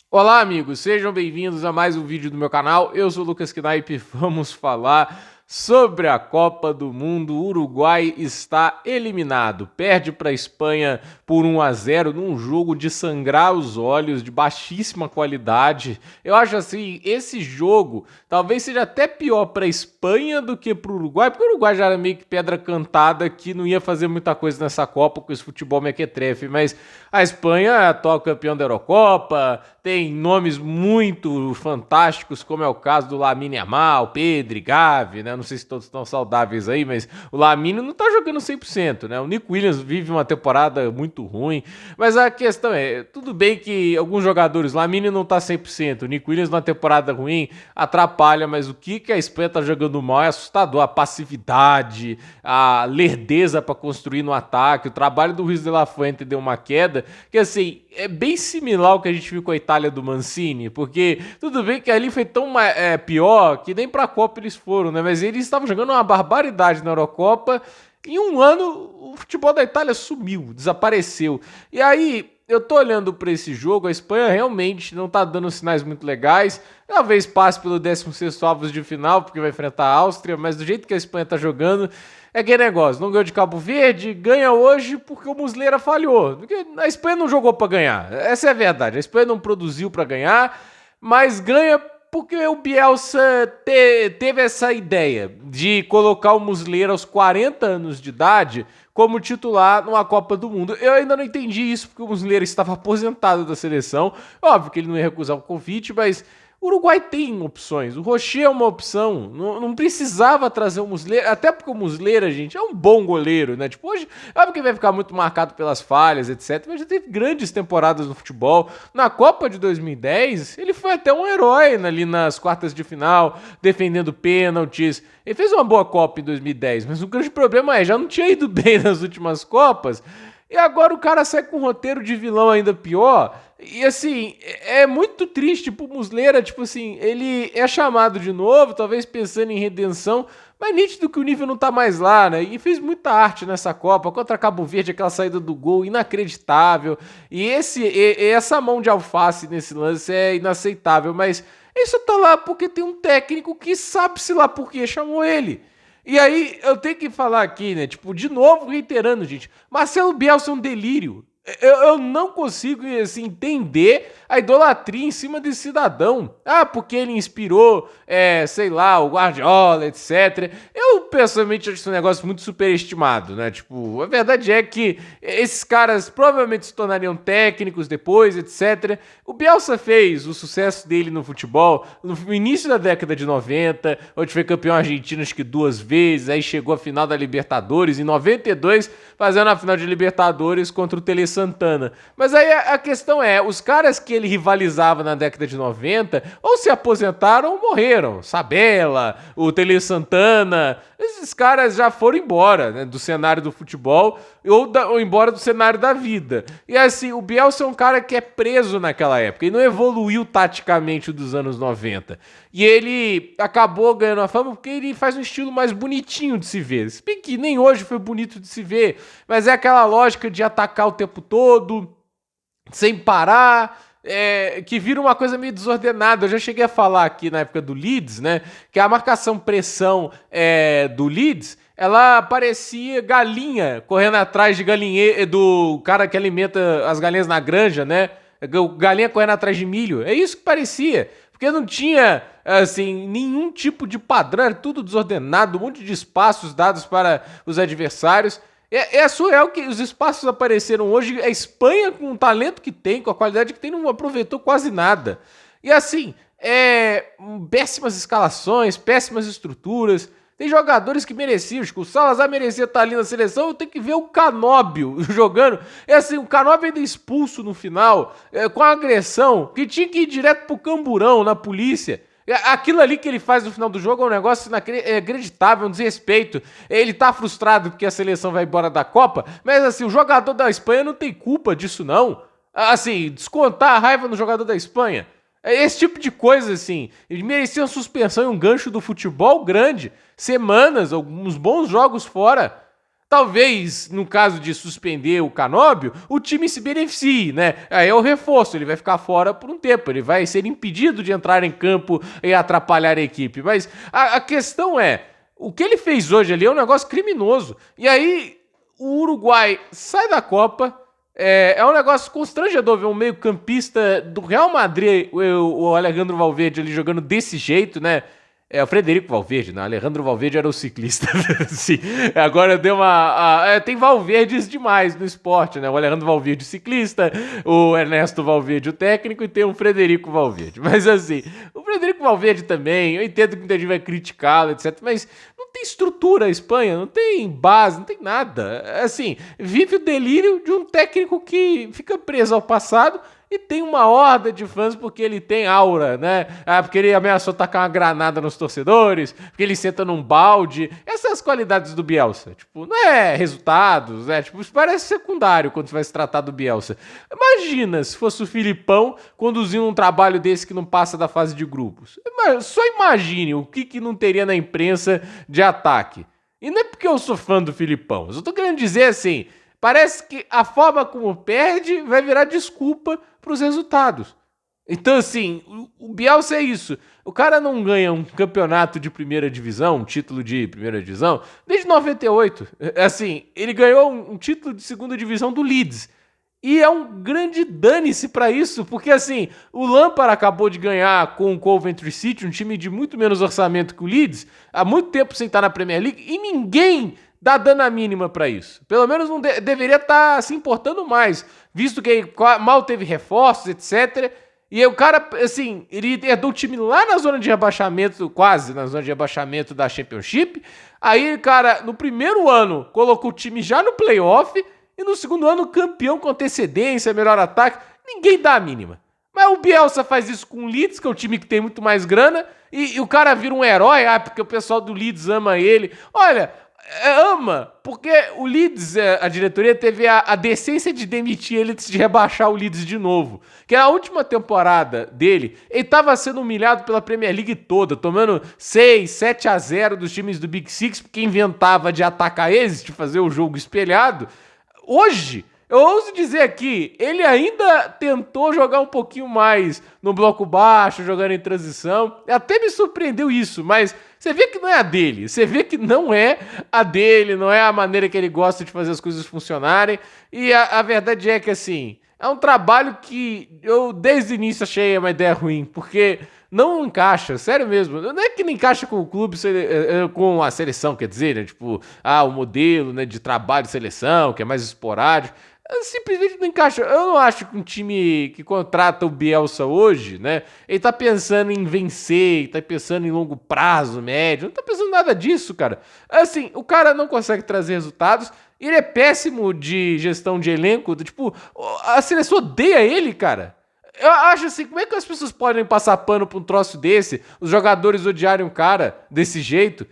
Olá, amigos, sejam bem-vindos a mais um vídeo do meu canal. Eu sou o Lucas Knaip e vamos falar sobre a Copa do Mundo. O Uruguai está eliminado, perde para a Espanha por 1-0 num jogo de sangrar os olhos, de baixíssima qualidade. Eu acho assim, esse jogo talvez seja até pior para a Espanha do que para o Uruguai, porque o Uruguai já era meio que pedra cantada que não ia fazer muita coisa nessa Copa com esse futebol mequetrefe, mas a Espanha é atual campeão da Eurocopa, tem nomes muito fantásticos, como é o caso do Lamine Yamal, Pedri, Gavi, né? Não sei se todos estão saudáveis aí, mas o Lamine não tá jogando 100%, né? O Nico Williams vive uma temporada muito ruim, mas a questão é, tudo bem que alguns jogadores, Lamine não tá 100%, o Nico Williams numa temporada ruim atrapalha, mas o que a Espanha tá jogando mal é assustador, a passividade, a lerdeza para construir no ataque, o trabalho do Ruiz de la Fuente deu uma queda, que assim, é bem similar ao que a gente viu com a Itália do Mancini, porque tudo bem que ali foi tão pior que nem pra Copa eles foram, né? Mas eles estavam jogando uma barbaridade na Eurocopa. Em um ano, o futebol da Itália sumiu, desapareceu. E aí, eu tô olhando para esse jogo, a Espanha realmente não tá dando sinais muito legais. Talvez passe pelo 16º avos de final, porque vai enfrentar a Áustria, mas do jeito que a Espanha tá jogando, é aquele negócio, não ganhou de Cabo Verde, ganha hoje porque o Muslera falhou. Porque a Espanha não jogou para ganhar, essa é a verdade. A Espanha não produziu para ganhar, mas ganha porque o Bielsa teve essa ideia de colocar o Muslera aos 40 anos de idade como titular numa Copa do Mundo. Eu ainda não entendi isso porque o Muslera estava aposentado da seleção. Óbvio que ele não ia recusar o convite, mas o Uruguai tem opções. O Rocher é uma opção. Não precisava trazer o Muslera. Até porque o Muslera, gente, é um bom goleiro, né? Tipo, hoje, óbvio que vai ficar muito marcado pelas falhas, etc. Mas já teve grandes temporadas no futebol. Na Copa de 2010, ele foi até um herói ali nas quartas de final, defendendo pênaltis. Ele fez uma boa Copa em 2010, mas o grande problema é, já não tinha ido bem nas últimas Copas. E agora o cara sai com um roteiro de vilão ainda pior. E assim, é muito triste pro Muslera, tipo assim, ele é chamado de novo, talvez pensando em redenção, mas nítido que o nível não tá mais lá, né? E fez muita arte nessa Copa, contra Cabo Verde, aquela saída do gol inacreditável. Essa mão de alface nesse lance é inaceitável, mas ele só tá lá porque tem um técnico que sabe-se lá por que chamou ele. E aí, eu tenho que falar aqui, né? Tipo, de novo, reiterando, gente. Marcelo Bielsa é um delírio. Eu não consigo assim, entender a idolatria em cima desse cidadão. Ah, porque ele inspirou, sei lá, o Guardiola, etc. Eu, pessoalmente, acho esse negócio muito superestimado, né? Tipo, a verdade é que esses caras provavelmente se tornariam técnicos depois, etc. O Bielsa fez o sucesso dele no futebol no início da década de 90, onde foi campeão argentino acho que 2 vezes, aí chegou à final da Libertadores, em 92, fazendo a final de Libertadores contra o Tele Santana. Mas aí a questão é, os caras que ele rivalizava na década de 90, ou se aposentaram ou morreram. Sabella, o Tele Santana, esses caras já foram embora, né, do cenário do futebol ou embora do cenário da vida. E assim, o Bielsa é um cara que é preso naquela época e não evoluiu taticamente dos anos 90. E ele acabou ganhando a fama porque ele faz um estilo mais bonitinho de se ver. Se bem que nem hoje foi bonito de se ver, mas é aquela lógica de atacar o tempo todo, sem parar, que vira uma coisa meio desordenada. Eu já cheguei a falar aqui na época do Leeds, né? Que a marcação-pressão do Leeds, ela parecia galinha correndo atrás de galinheiro, do cara que alimenta as galinhas na granja, né? Galinha correndo atrás de milho. É isso que parecia. Porque não tinha, assim, nenhum tipo de padrão, era tudo desordenado, um monte de espaços dados para os adversários. É surreal que os espaços apareceram hoje. A Espanha, com o talento que tem, com a qualidade que tem, não aproveitou quase nada. E assim, péssimas escalações, péssimas estruturas. Tem jogadores que mereciam, o Salazar merecia estar ali na seleção, eu tenho que ver o Canóbio jogando. É assim, o Canóbio ainda expulso no final, com a agressão, que tinha que ir direto pro camburão, na polícia. Aquilo ali que ele faz no final do jogo é um negócio inacreditável, um desrespeito. Ele tá frustrado porque a seleção vai embora da Copa, mas assim, o jogador da Espanha não tem culpa disso não. Assim, descontar a raiva no jogador da Espanha. Esse tipo de coisa, assim, ele merecia uma suspensão e um gancho do futebol grande. Semanas, alguns bons jogos fora. Talvez, no caso de suspender o Canóbio, o time se beneficie, né? Aí é o reforço, ele vai ficar fora por um tempo, ele vai ser impedido de entrar em campo e atrapalhar a equipe. Mas a questão é, o que ele fez hoje ali é um negócio criminoso. E aí, o Uruguai sai da Copa, é um negócio constrangedor ver um meio-campista do Real Madrid, o Alejandro Valverde, ali jogando desse jeito, né? É o Frederico Valverde, né? Alejandro Valverde era o ciclista. Sim. Agora deu tem Valverdes demais no esporte, né? O Alejandro Valverde, ciclista, o Ernesto Valverde, o técnico, e tem o Frederico Valverde. Mas assim, o Frederico Valverde também, eu entendo que muita gente vai criticá-lo, etc. Mas não tem estrutura a Espanha, não tem base, não tem nada. Assim, vive o delírio de um técnico que fica preso ao passado e tem uma horda de fãs porque ele tem aura, né? Porque ele ameaçou tacar uma granada nos torcedores, porque ele senta num balde. Essas qualidades do Bielsa. Tipo, não é resultados, né? Tipo, isso parece secundário quando você vai se tratar do Bielsa. Imagina se fosse o Filipão conduzindo um trabalho desse que não passa da fase de grupos. Só imagine o que não teria na imprensa de ataque. E não é porque eu sou fã do Filipão. Eu só tô querendo dizer assim, parece que a forma como perde vai virar desculpa para os resultados. Então, assim, o Bielsa é isso. O cara não ganha um campeonato de primeira divisão, um título de primeira divisão, desde 98. Assim, ele ganhou um título de segunda divisão do Leeds. E é um grande dane-se para isso, porque assim, o Lampard acabou de ganhar com o Coventry City, um time de muito menos orçamento que o Leeds, há muito tempo sem estar na Premier League, e ninguém dá dana mínima para isso. Pelo menos não deveria estar se importando mais, visto que mal teve reforços, etc. E o cara, assim, ele herdou o time lá na zona de rebaixamento, quase na zona de rebaixamento da Championship. Aí, cara, no primeiro ano, colocou o time já no playoff. E no segundo ano, campeão com antecedência, melhor ataque. Ninguém dá a mínima. Mas o Bielsa faz isso com o Leeds, que é o time que tem muito mais grana. E o cara vira um herói, porque o pessoal do Leeds ama ele. Olha, ama, porque o Leeds, a diretoria teve a decência de demitir ele antes de rebaixar o Leeds de novo. Que na última temporada dele, ele estava sendo humilhado pela Premier League toda, tomando 6, 7-0 dos times do Big Six, porque inventava de atacar eles, de fazer o jogo espelhado. Hoje, eu ouso dizer aqui, ele ainda tentou jogar um pouquinho mais no bloco baixo, jogando em transição. Até me surpreendeu isso, mas você vê que não é a dele. Você vê que não é a dele, não é a maneira que ele gosta de fazer as coisas funcionarem. E a verdade é que, assim, é um trabalho que eu desde o início achei uma ideia ruim, porque não encaixa, sério mesmo. Não é que não encaixa com o clube, com a seleção, quer dizer, né? Tipo, o modelo, né, de trabalho de seleção, que é mais esporádico. Simplesmente não encaixa. Eu não acho que um time que contrata o Bielsa hoje, né, ele tá pensando em vencer, ele tá pensando em longo prazo, médio, não tá pensando em nada disso, cara. Assim, o cara não consegue trazer resultados, ele é péssimo de gestão de elenco, tipo, a seleção odeia ele, cara. Eu acho assim, como é que as pessoas podem passar pano pra um troço desse, os jogadores odiarem um cara desse jeito?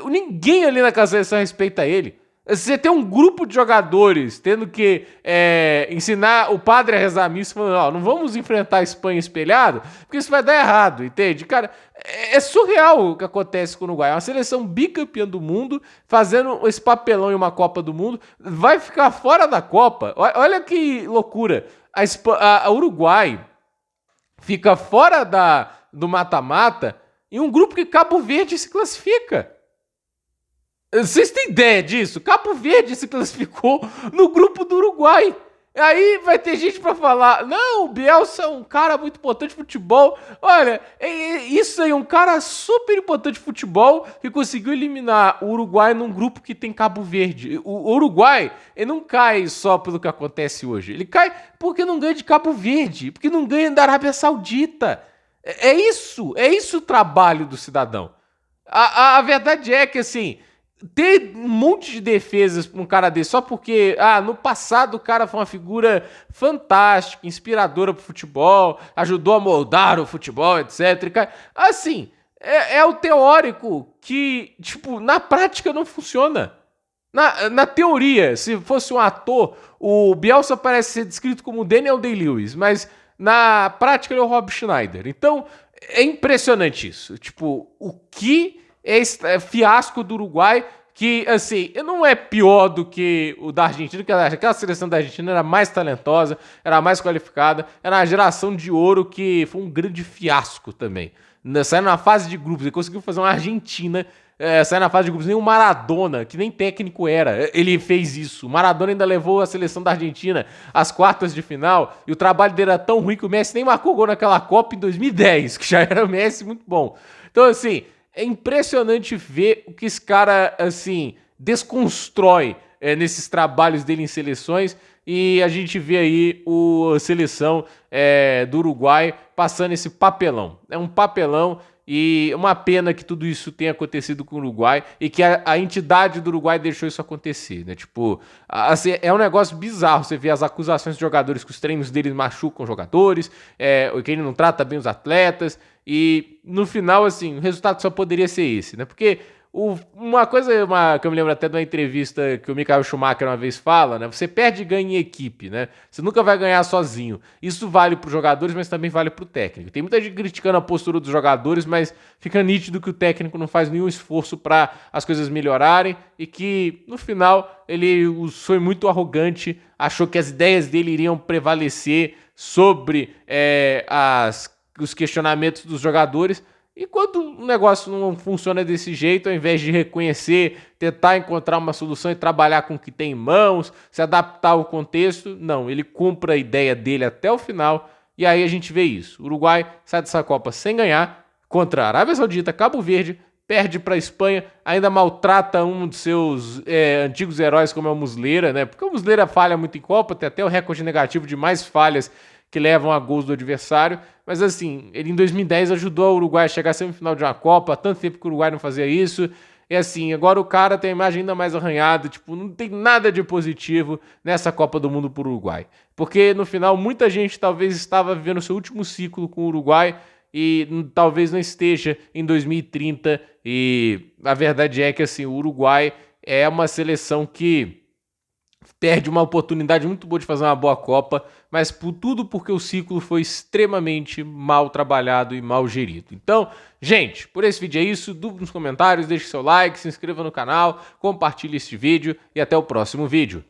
Ninguém ali naquela seleção respeita ele. Você tem um grupo de jogadores tendo que ensinar o padre a rezar a missa, falando, não vamos enfrentar a Espanha espelhado, porque isso vai dar errado, entende? Cara, é surreal o que acontece com o Uruguai. É uma seleção bicampeã do mundo, fazendo esse papelão em uma Copa do Mundo, vai ficar fora da Copa. Olha que loucura. A Uruguai fica fora do mata-mata em um grupo que Cabo Verde se classifica. Vocês têm ideia disso? Cabo Verde se classificou no grupo do Uruguai. Aí vai ter gente pra falar, não, o Bielsa é um cara muito importante de futebol. Olha, isso aí é um cara super importante de futebol que conseguiu eliminar o Uruguai num grupo que tem Cabo Verde. O Uruguai, ele não cai só pelo que acontece hoje. Ele cai porque não ganha de Cabo Verde, porque não ganha da Arábia Saudita. É isso o trabalho do cidadão. A verdade é que, assim, ter um monte de defesas pra um cara desse só porque, no passado o cara foi uma figura fantástica, inspiradora pro futebol, ajudou a moldar o futebol, etc. Assim, é o teórico que, tipo, na prática não funciona. Na teoria, se fosse um ator, o Bielsa parece ser descrito como Daniel Day-Lewis, mas na prática ele é o Rob Schneider. Então, é impressionante isso. Tipo, o que é fiasco do Uruguai, que, assim, não é pior do que o da Argentina, porque aquela seleção da Argentina era mais talentosa, era mais qualificada, era uma geração de ouro que foi um grande fiasco também. Saindo na fase de grupos, ele conseguiu fazer uma Argentina sair na fase de grupos, nem o Maradona, que nem técnico era, ele fez isso. O Maradona ainda levou a seleção da Argentina às quartas de final, e o trabalho dele era tão ruim que o Messi nem marcou gol naquela Copa em 2010, que já era o Messi muito bom. Então, assim, é impressionante ver o que esse cara, assim, desconstrói nesses trabalhos dele em seleções, e a gente vê aí a seleção do Uruguai passando esse papelão. É um papelão. E uma pena que tudo isso tenha acontecido com o Uruguai e que a entidade do Uruguai deixou isso acontecer, né? Tipo, assim, é um negócio bizarro você ver as acusações de jogadores que os treinos deles machucam jogadores, que ele não trata bem os atletas, e no final, assim, o resultado só poderia ser esse, né? Porque uma coisa que eu me lembro até de uma entrevista que o Michael Schumacher uma vez fala, né? Você perde e ganha em equipe, né? Você nunca vai ganhar sozinho. Isso vale para os jogadores, mas também vale para o técnico. Tem muita gente criticando a postura dos jogadores, mas fica nítido que o técnico não faz nenhum esforço para as coisas melhorarem e que, no final, ele foi muito arrogante, achou que as ideias dele iriam prevalecer sobre os questionamentos dos jogadores. E quando o negócio não funciona desse jeito, ao invés de reconhecer, tentar encontrar uma solução e trabalhar com o que tem em mãos, se adaptar ao contexto, não, ele cumpre a ideia dele até o final, e aí a gente vê isso. O Uruguai sai dessa Copa sem ganhar, contra a Arábia Saudita, Cabo Verde, perde para a Espanha, ainda maltrata um dos seus antigos heróis, como é o Muslera, né? Porque o Muslera falha muito em Copa, tem até o recorde negativo de mais falhas que levam a gols do adversário, mas assim, ele em 2010 ajudou o Uruguai a chegar à semifinal de uma Copa, há tanto tempo que o Uruguai não fazia isso, e assim, agora o cara tem a imagem ainda mais arranhada, tipo, não tem nada de positivo nessa Copa do Mundo pro Uruguai, porque no final muita gente talvez estava vivendo o seu último ciclo com o Uruguai, e talvez não esteja em 2030, e a verdade é que assim, o Uruguai é uma seleção que perde uma oportunidade muito boa de fazer uma boa Copa, mas tudo porque o ciclo foi extremamente mal trabalhado e mal gerido. Então, gente, por esse vídeo é isso. Dúvida nos comentários, deixe seu like, se inscreva no canal, compartilhe este vídeo e até o próximo vídeo.